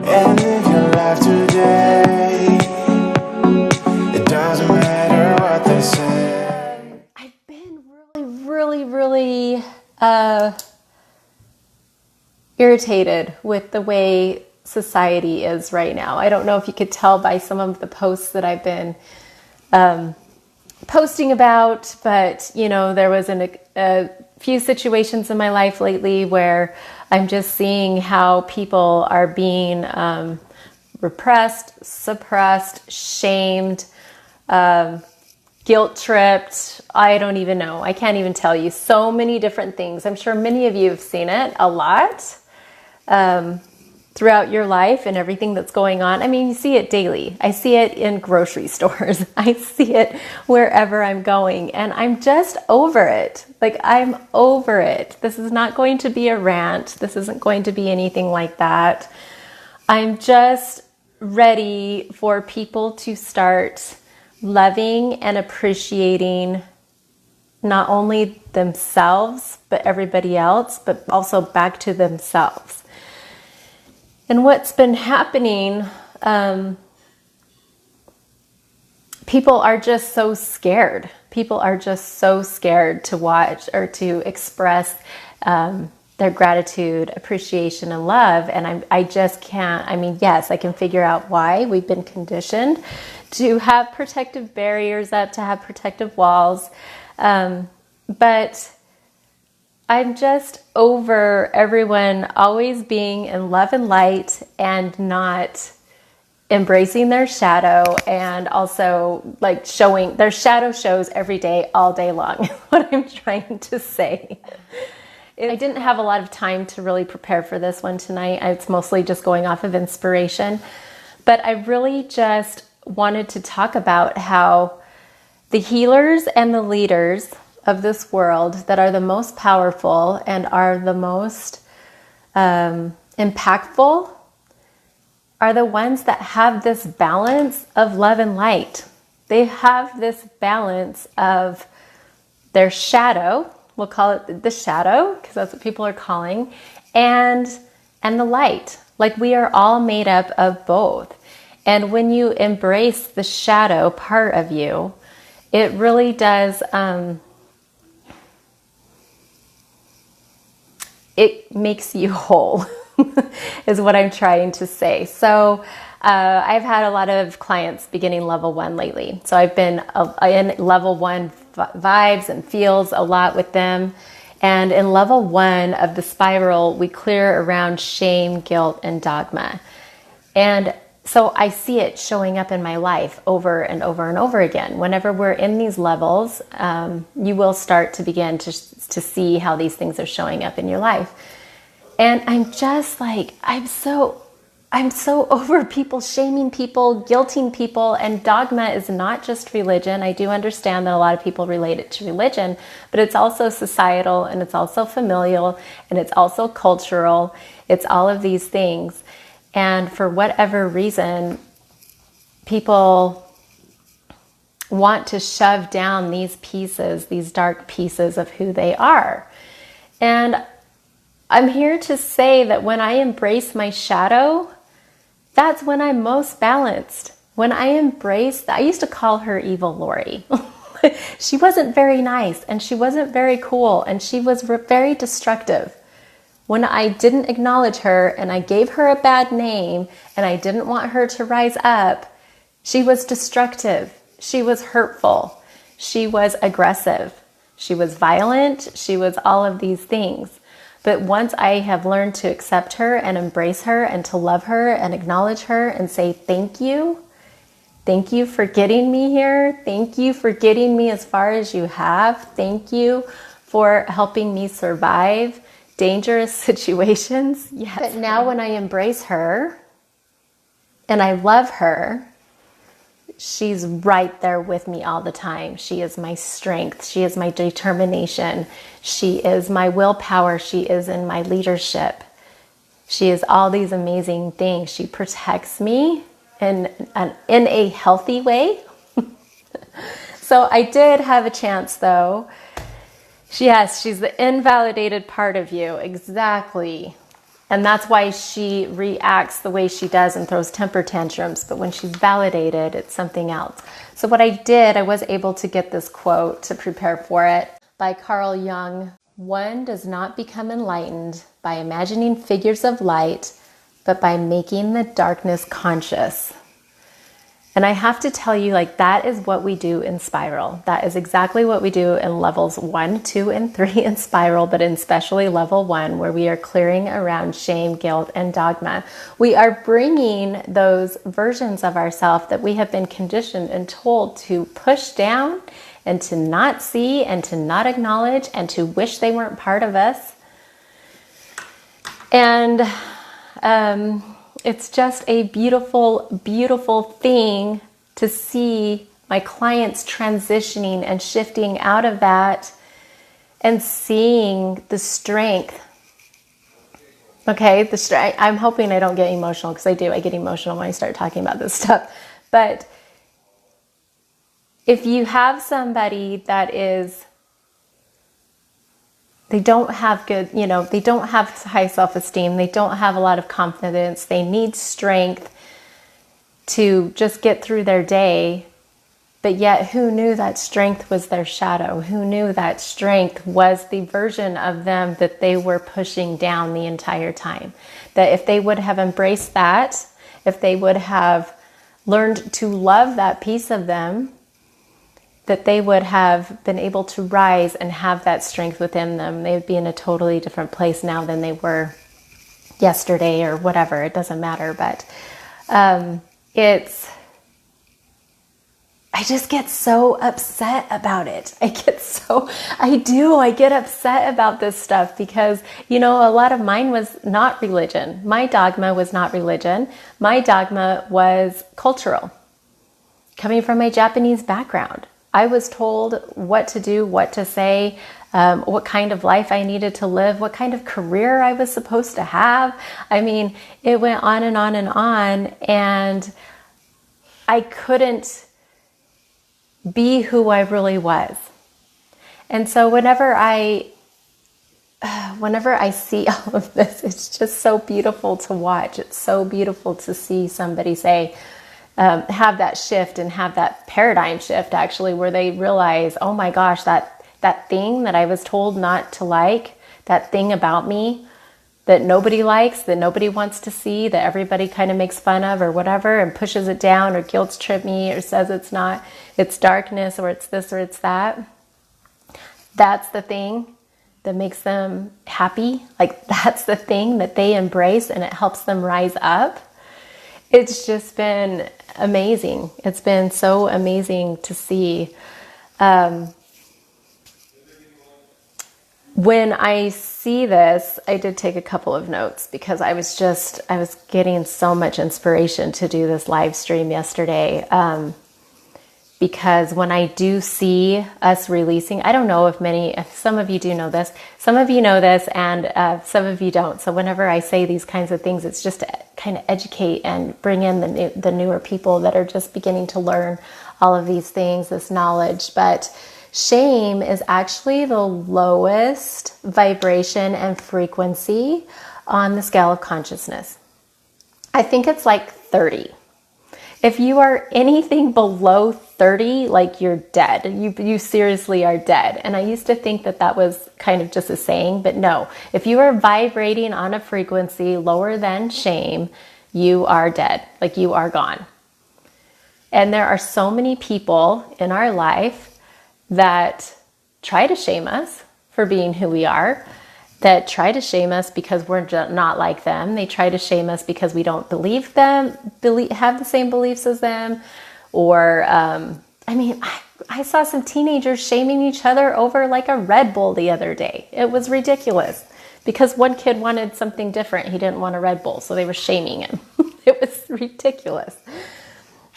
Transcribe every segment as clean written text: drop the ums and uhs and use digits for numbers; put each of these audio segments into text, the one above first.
and live your life today. It doesn't matter what they say. I've been really irritated with the way society is right now. I don't know if you could tell by some of the posts that I've been posting about, but there was a few situations in my life lately where I'm just seeing how people are being repressed, suppressed, shamed, guilt-tripped. I don't even know. I can't even tell you. So many different things. I'm sure many of you have seen it a lot throughout your life and everything that's going on. I mean, you see it daily. I see it in grocery stores. I see it wherever I'm going, and I'm just over it. Like, I'm over it. This is not going to be a rant. This isn't going to be anything like that. I'm just ready for people to start loving and appreciating not only themselves, but everybody else, but also back to themselves. And what's been happening, people are just so scared. People are just so scared to watch or to express their gratitude, appreciation, and love. And I just can't. I mean, yes, I can figure out why. We've been conditioned to have protective barriers up, to have protective walls. But I'm just over everyone always being in love and light and not embracing their shadow, and also like showing their shadow shows every day, all day long, is what I'm trying to say. I didn't have a lot of time to really prepare for this one tonight. It's mostly just going off of inspiration. But I really just wanted to talk about how the healers and the leaders of this world that are the most powerful and are the most impactful are the ones that have this balance of love and light. They have this balance of their shadow, we'll call it the shadow because that's what people are calling, and the light. Like, we are all made up of both. And when you embrace the shadow part of you, it really does it makes you whole, is what I'm trying to say. So I've had a lot of clients beginning level 1 lately. So I've been in level 1 vibes and feels a lot with them. And in level 1 of the spiral, we clear around shame, guilt, and dogma. And so I see it showing up in my life over and over and over again. Whenever we're in these levels, you will start to begin to see how these things are showing up in your life. And I'm just like, I'm so over people shaming people, guilting people, and dogma is not just religion. I do understand that a lot of people relate it to religion, but it's also societal, and it's also familial, and it's also cultural. It's all of these things. And for whatever reason, people want to shove down these pieces, these dark pieces of who they are. And I'm here to say that when I embrace my shadow, that's when I'm most balanced. When I embrace, I used to call her Evil Lori. She wasn't very nice, and she wasn't very cool, and she was very destructive. When I didn't acknowledge her and I gave her a bad name and I didn't want her to rise up, she was destructive. She was hurtful. She was aggressive. She was violent. She was all of these things. But once I have learned to accept her and embrace her and to love her and acknowledge her and say, thank you for getting me here. Thank you for getting me as far as you have. Thank you for helping me survive dangerous situations. Yes. But now when I embrace her and I love her, she's right there with me all the time. She is my strength. She is my determination. She is my willpower. She is in my leadership. She is all these amazing things. She protects me in a healthy way. So I did have a chance, though. Yes, she's the invalidated part of you. Exactly. And that's why she reacts the way she does and throws temper tantrums. But when she's validated, it's something else. So what I did, I was able to get this quote to prepare for it by Carl Jung. One does not become enlightened by imagining figures of light, but by making the darkness conscious. And I have to tell you, like, that is what we do in Spiral. That is exactly what we do in levels 1, 2, and 3 in Spiral, but in especially level 1, where we are clearing around shame, guilt, and dogma. We are bringing those versions of ourselves that we have been conditioned and told to push down and to not see and to not acknowledge and to wish they weren't part of us. And it's just a beautiful, beautiful thing to see my clients transitioning and shifting out of that and seeing the strength. Okay, the strength. I'm hoping I don't get emotional, because I do. I get emotional when I start talking about this stuff. But if you have somebody that is, they don't have good, they don't have high self-esteem. They don't have a lot of confidence. They need strength to just get through their day. But yet, who knew that strength was their shadow? Who knew that strength was the version of them that they were pushing down the entire time? That if they would have embraced that, if they would have learned to love that piece of them, that they would have been able to rise and have that strength within them. They would be in a totally different place now than they were yesterday or whatever. It doesn't matter. But I just get so upset about it. I get upset about this stuff because, a lot of mine was not religion. My dogma was not religion. My dogma was cultural. Coming from my Japanese background, I was told what to do, what to say, what kind of life I needed to live, what kind of career I was supposed to have. I mean, it went on and on and on, and I couldn't be who I really was. And so whenever I see all of this, it's just so beautiful to watch. It's so beautiful to see somebody say, have that shift and have that paradigm shift, actually, where they realize, oh my gosh, that thing that I was told not to like, that thing about me that nobody likes, that nobody wants to see, that everybody kind of makes fun of or whatever and pushes it down or guilt trip me or says it's not, it's darkness or it's this or it's that. That's the thing that makes them happy. Like, that's the thing that they embrace and it helps them rise up. It's just been amazing. It's been so amazing to see. When I see this, I did take a couple of notes because I was getting so much inspiration to do this live stream yesterday. Because when I do see us releasing, I don't know if some of you do know this, some of you know this, and some of you don't. So whenever I say these kinds of things, it's just to kind of educate and bring in the newer people that are just beginning to learn all of these things, this knowledge. But shame is actually the lowest vibration and frequency on the scale of consciousness. I think it's like 30. If you are anything below 30, like, you're dead. You seriously are dead. And I used to think that was kind of just a saying, but no. If you are vibrating on a frequency lower than shame, you are dead. Like, you are gone. And there are so many people in our life that try to shame us for being who we are, that try to shame us because we're not like them. They try to shame us because we don't have the same beliefs as them. Or, I saw some teenagers shaming each other over like a Red Bull the other day. It was ridiculous because one kid wanted something different. He didn't want a Red Bull, so they were shaming him. It was ridiculous.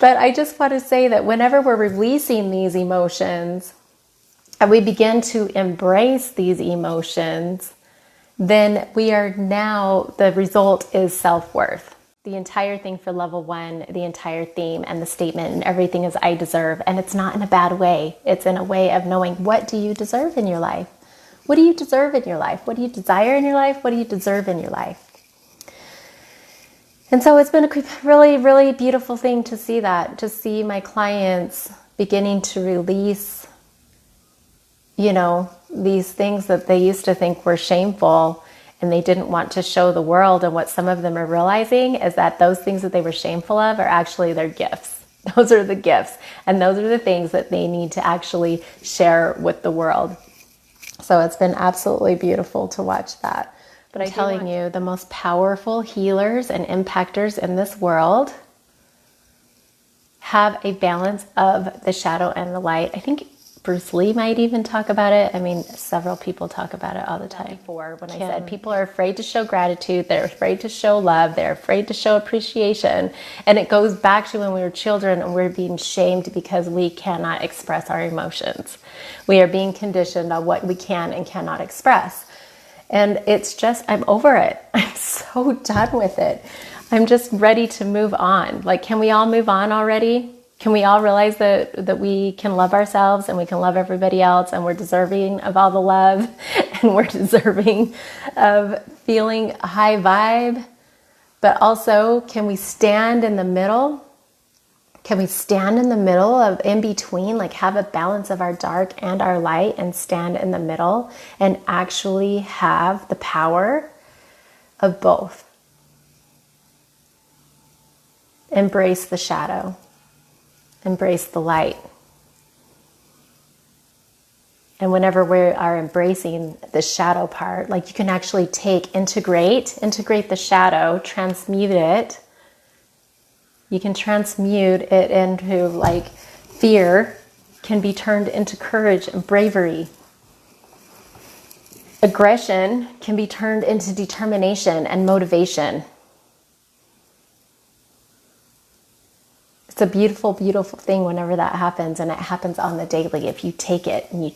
But I just want to say that whenever we're releasing these emotions and we begin to embrace these emotions, then the result is self-worth. The entire thing for level 1, the entire theme and the statement and everything is I deserve. And it's not in a bad way. It's in a way of knowing, what do you deserve in your life? What do you deserve in your life? What do you desire in your life? What do you deserve in your life? And so it's been a really, really beautiful thing to see that, to see my clients beginning to release, you know, these things that they used to think were shameful and they didn't want to show the world. And what some of them are realizing is that those things that they were shameful of are actually their gifts. Those are the gifts. And those are the things that they need to actually share with the world. So it's been absolutely beautiful to watch that. But I'm telling you, the most powerful healers and impactors in this world have a balance of the shadow and the light. I think Bruce Lee might even talk about it. I mean, several people talk about it all the time. Before, when I said people are afraid to show gratitude, they're afraid to show love, they're afraid to show appreciation. And it goes back to when we were children and we're being shamed because we cannot express our emotions. We are being conditioned on what we can and cannot express. And it's just, I'm over it. I'm so done with it. I'm just ready to move on. Like, can we all move on already? Can we all realize that we can love ourselves and we can love everybody else and we're deserving of all the love and we're deserving of feeling a high vibe? But also, can we stand in the middle? Can we stand in the middle of in between, like have a balance of our dark and our light and stand in the middle and actually have the power of both? Embrace the shadow. Embrace the light. And whenever we are embracing the shadow part, like you can actually integrate the shadow, transmute it. You can transmute it into, like, fear can be turned into courage and bravery. Aggression can be turned into determination and motivation. It's a beautiful, beautiful thing whenever that happens, and it happens on the daily. If you take it and you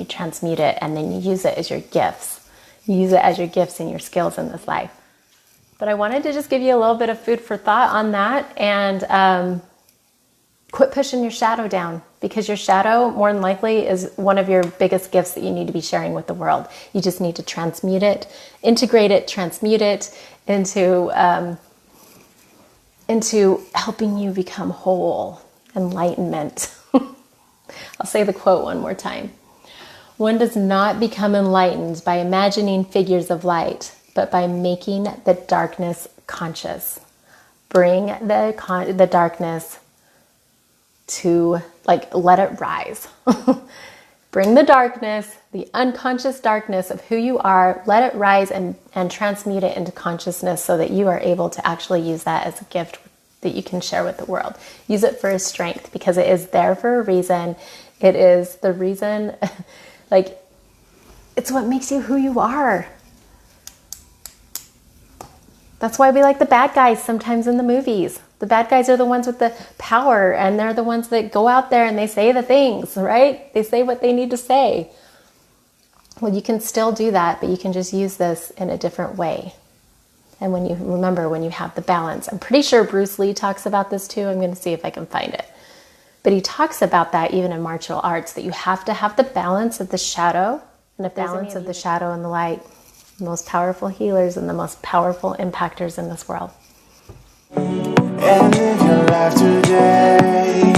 transmute it, and then you use it as your gifts. You use it as your gifts and your skills in this life. But I wanted to just give you a little bit of food for thought on that, and quit pushing your shadow down, because your shadow more than likely is one of your biggest gifts that you need to be sharing with the world. You just need to transmute it, integrate it, transmute it into helping you become whole, enlightenment. I'll say the quote one more time. One does not become enlightened by imagining figures of light, but by making the darkness conscious. Bring the darkness to, like, let it rise. Bring the darkness, the unconscious darkness of who you are, let it rise and transmute it into consciousness so that you are able to actually use that as a gift that you can share with the world. Use it for a strength, because it is there for a reason. It is the reason, like, it's what makes you who you are. That's why we like the bad guys sometimes in the movies. The bad guys are the ones with the power, and they're the ones that go out there and they say the things, right? They say what they need to say. Well, you can still do that, but you can just use this in a different way. And when you have the balance, I'm pretty sure Bruce Lee talks about this too. I'm going to see if I can find it. But he talks about that even in martial arts, that you have to have the balance of the shadow and the balance of the shadow and the light. The most powerful healers and the most powerful impactors in this world. And live your life today.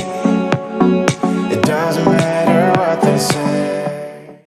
It doesn't matter what they say.